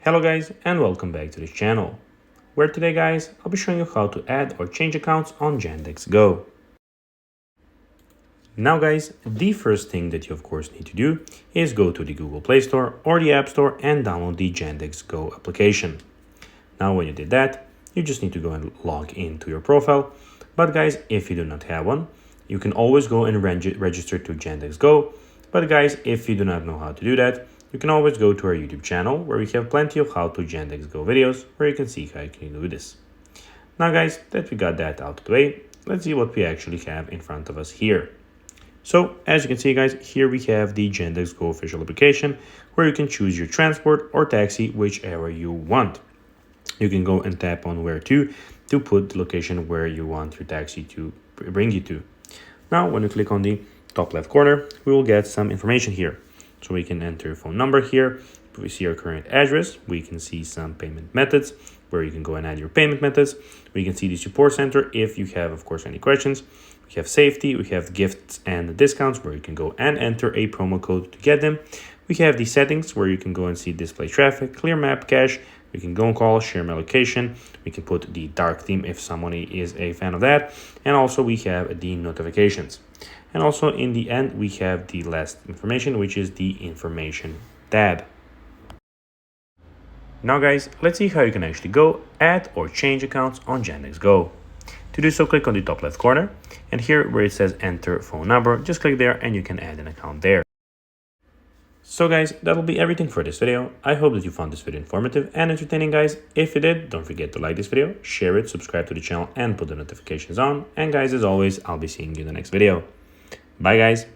Hello guys and welcome back to this channel, where today guys I'll be showing you how to add or change accounts on Yandex Go. Now guys, the first thing that you of course need to do is go to the Google Play Store or the App Store and download the Yandex Go application. Now when you did that, you just need to go and log into your profile. But guys, if you do not have one, you can always go and register to Yandex Go. But guys, if you do not know how to do that, you can always go to our YouTube channel where we have plenty of how to Yandex Go videos where you can see how you can do this. Now guys, that we got that out of the way, let's see what we actually have in front of us here. So as you can see guys, here we have the Yandex Go official application where you can choose your transport or taxi, whichever you want. You can go and tap on where to put the location where you want your taxi to bring you to. Now when you click on the top left corner, we will get some information here. So we can enter your phone number here. We see our current address. We can see some payment methods where you can go and add your payment methods. We can see the support center if you have, of course, any questions. We have safety. We have gifts and discounts where you can go and enter a promo code to get them. We have the settings where you can go and see display traffic, clear map cache. We can go and call, share my location. We can put the dark theme if someone is a fan of that. And also we have the notifications. And also in the end, we have the last information, which is the information tab. Now guys, let's see how you can actually go add or change accounts on Yandex Go. To do so, click on the top left corner and here where it says enter phone number, just click there and you can add an account there. So guys, that'll be everything for this video. I hope that you found this video informative and entertaining guys. If you did, don't forget to like this video, share it, subscribe to the channel and put the notifications on. And guys, as always, I'll be seeing you in the next video. Bye guys.